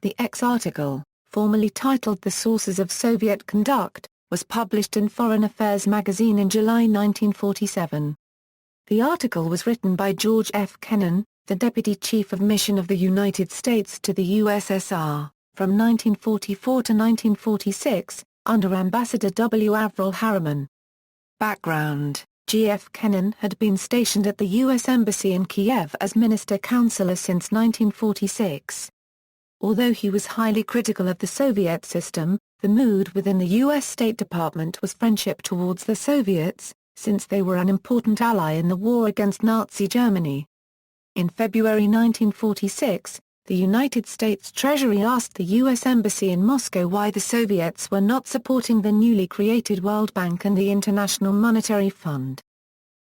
The X article, formerly titled The Sources of Soviet Conduct, was published in Foreign Affairs magazine in July 1947. The article was written by George F. Kennan, the Deputy Chief of Mission of the United States to the USSR, from 1944 to 1946, under Ambassador W. Averell Harriman. Background: G. F. Kennan had been stationed at the U.S. Embassy in Kiev as Minister-Counselor since 1946. Although he was highly critical of the Soviet system, the mood within the U.S. State Department was friendship towards the Soviets, since they were an important ally in the war against Nazi Germany. In February 1946, the United States Treasury asked the U.S. Embassy in Moscow why the Soviets were not supporting the newly created World Bank and the International Monetary Fund.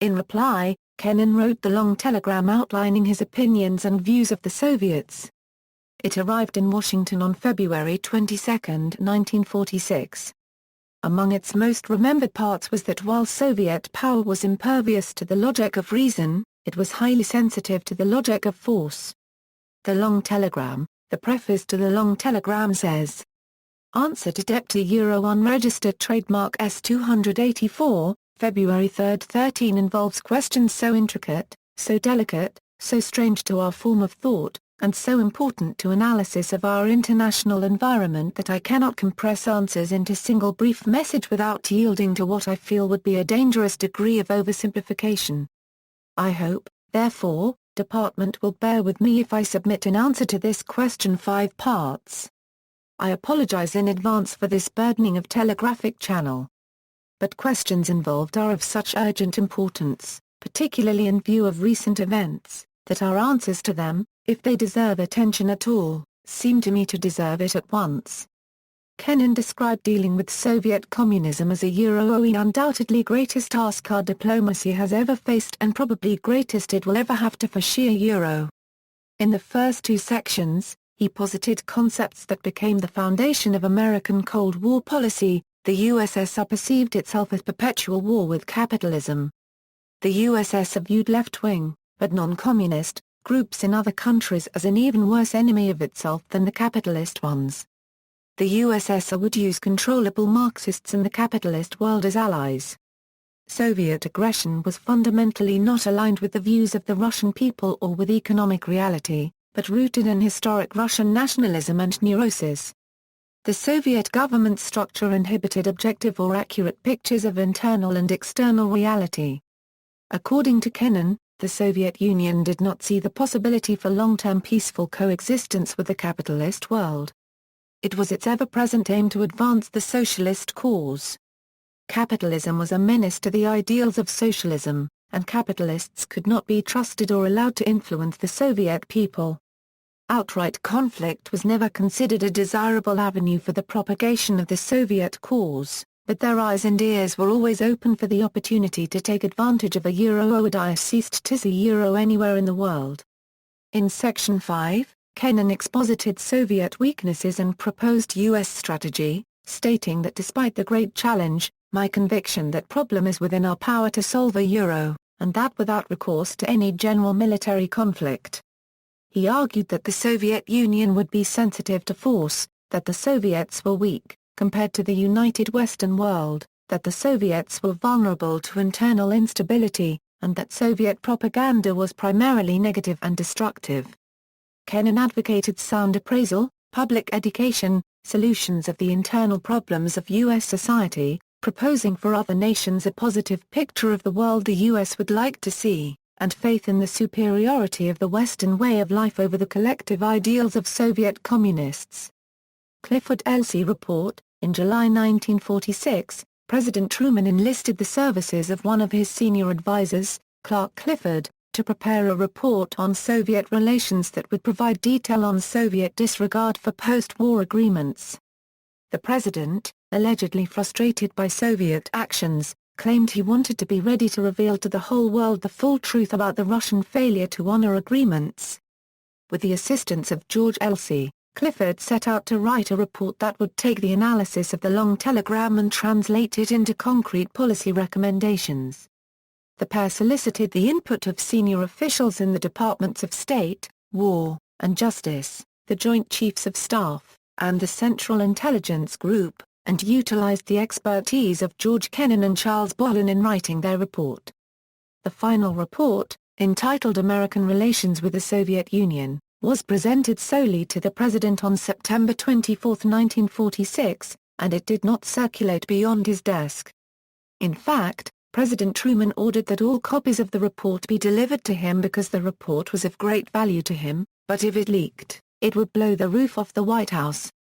In reply, Kennan wrote the long telegram outlining his opinions and views of the Soviets. It arrived in Washington on February 22, 1946. Among its most remembered parts was that while Soviet power was impervious to the logic of reason, it was highly sensitive to the logic of force. The long telegram, the preface to the long telegram says, Answer to Deputy Euro Unregistered Trademark S284, February 3, 13 involves questions so intricate, so delicate, so strange to our form of thought, and so important to analysis of our international environment that I cannot compress answers into single brief message without yielding to what I feel would be a dangerous degree of oversimplification. I hope, therefore, Department will bear with me if I submit an answer to this question 5 parts. I apologize in advance for this burdening of telegraphic channel. But questions involved are of such urgent importance, particularly in view of recent events, that our answers to them, if they deserve attention at all, seem to me to deserve it at once. Kennan described dealing with Soviet communism as a Euro-OE undoubtedly greatest task our diplomacy has ever faced and probably greatest it will ever have to for sheer Euro. In the first 2 sections, he posited concepts that became the foundation of American Cold War policy. The USSR perceived itself as perpetual war with capitalism. The USSR viewed left-wing, but non-communist, groups in other countries as an even worse enemy of itself than the capitalist ones. The USSR would use controllable Marxists in the capitalist world as allies. Soviet aggression was fundamentally not aligned with the views of the Russian people or with economic reality, but rooted in historic Russian nationalism and neurosis. The Soviet government structure inhibited objective or accurate pictures of internal and external reality. According to Kennan, the Soviet Union did not see the possibility for long-term peaceful coexistence with the capitalist world. It was its ever-present aim to advance the socialist cause. Capitalism was a menace to the ideals of socialism, and capitalists could not be trusted or allowed to influence the Soviet people. Outright conflict was never considered a desirable avenue for the propagation of the Soviet cause, but their eyes and ears were always open for the opportunity to take advantage of a Euro-OE. I ceased to see Euro anywhere in the world. In Section 5, Kennan exposited Soviet weaknesses and proposed U.S. strategy, stating that despite the great challenge, my conviction that problem is within our power to solve a Euro, and that without recourse to any general military conflict. He argued that the Soviet Union would be sensitive to force, that the Soviets were weak, compared to the united Western world, that the Soviets were vulnerable to internal instability, and that Soviet propaganda was primarily negative and destructive. Kennan advocated sound appraisal, public education, solutions of the internal problems of U.S. society, proposing for other nations a positive picture of the world the U.S. would like to see, and faith in the superiority of the Western way of life over the collective ideals of Soviet communists. Clifford Elsie report, in July 1946, President Truman enlisted the services of one of his senior advisers, Clark Clifford, to prepare a report on Soviet relations that would provide detail on Soviet disregard for post-war agreements. The president, allegedly frustrated by Soviet actions, claimed he wanted to be ready to reveal to the whole world the full truth about the Russian failure to honor agreements. With the assistance of George Elsie, Clifford set out to write a report that would take the analysis of the long telegram and translate it into concrete policy recommendations. The pair solicited the input of senior officials in the Departments of State, War, and Justice, the Joint Chiefs of Staff, and the Central Intelligence Group, and utilized the expertise of George Kennan and Charles Bolin in writing their report. The final report, entitled American Relations with the Soviet Union, was presented solely to the President on September 24, 1946, and it did not circulate beyond his desk. In fact, President Truman ordered that all copies of the report be delivered to him because the report was of great value to him, but if it leaked, it would blow the roof off the White House.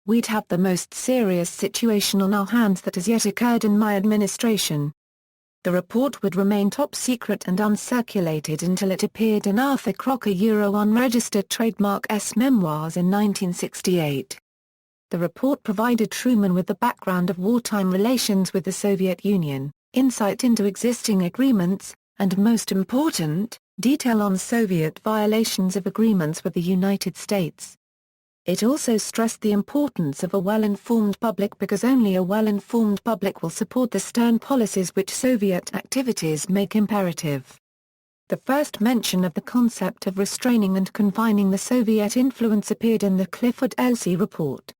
"We'd have the most serious situation on our hands that has yet occurred in my administration." The report would remain top secret and uncirculated until it appeared in Arthur Crocker unregistered trademark S memoirs in 1968. The report provided Truman with the background of wartime relations with the Soviet Union, insight into existing agreements, and most important, detail on Soviet violations of agreements with the United States. It also stressed the importance of a well-informed public because only a well-informed public will support the stern policies which Soviet activities make imperative. The first mention of the concept of restraining and confining the Soviet influence appeared in the Clifford Elsie report.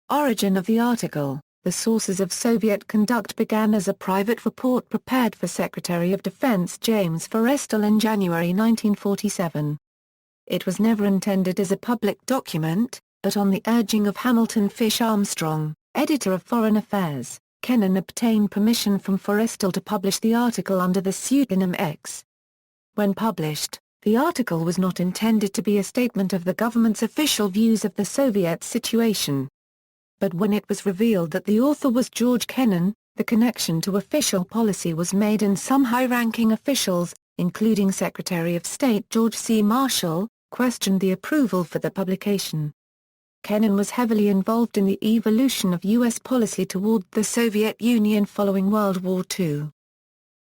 Origin of the article: The Sources of Soviet Conduct began as a private report prepared for Secretary of Defense James Forrestal in January 1947. It was never intended as a public document, but on the urging of Hamilton Fish Armstrong, editor of Foreign Affairs, Kennan obtained permission from Forrestal to publish the article under the pseudonym X. When published, the article was not intended to be a statement of the government's official views of the Soviet situation. But when it was revealed that the author was George Kennan, the connection to official policy was made and some high-ranking officials, including Secretary of State George C. Marshall, questioned the approval for the publication. Kennan was heavily involved in the evolution of U.S. policy toward the Soviet Union following World War II.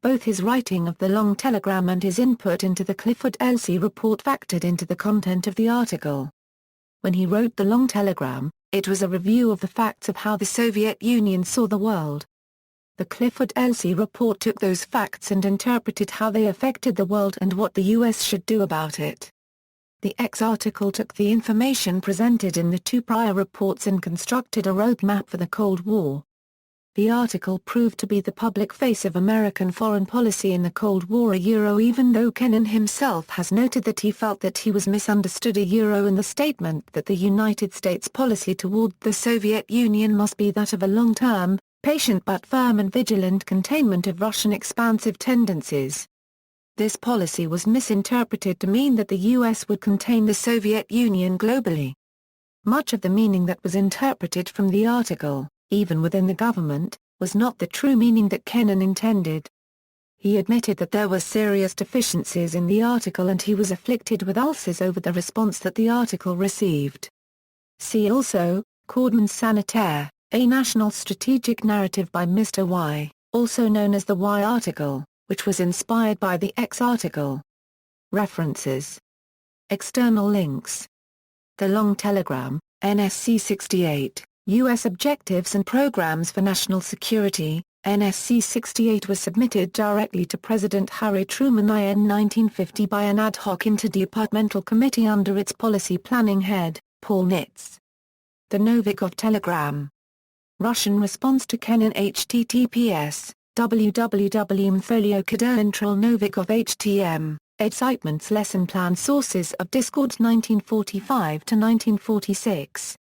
Both his writing of the long telegram and his input into the Clifford Elsie report factored into the content of the article. When he wrote the long telegram, it was a review of the facts of how the Soviet Union saw the world. The Clifford Elsie report took those facts and interpreted how they affected the world and what the U.S. should do about it. The X article took the information presented in the two prior reports and constructed a roadmap for the Cold War. The article proved to be the public face of American foreign policy in the Cold War even though Kennan himself has noted that he felt that he was misunderstood in the statement that the United States policy toward the Soviet Union must be that of a long-term, patient but firm and vigilant containment of Russian expansive tendencies. This policy was misinterpreted to mean that the U.S. would contain the Soviet Union globally. Much of the meaning that was interpreted from the article, even within the government, was not the true meaning that Kennan intended. He admitted that there were serious deficiencies in the article and he was afflicted with ulcers over the response that the article received. See also, Cordons Sanitaire, a national strategic narrative by Mr. Y, also known as the Y article, which was inspired by the X article. References. External links. The Long Telegram, NSC 68, U.S. Objectives and Programs for National Security, NSC 68 was submitted directly to President Harry Truman in 1950 by an ad hoc interdepartmental committee under its policy planning head, Paul Nitz. The Novikov Telegram. Russian response to Kennan https www.mfoliokaderintral Novikov htm, Excitements Lesson Plan Sources of Discord 1945 to 1946.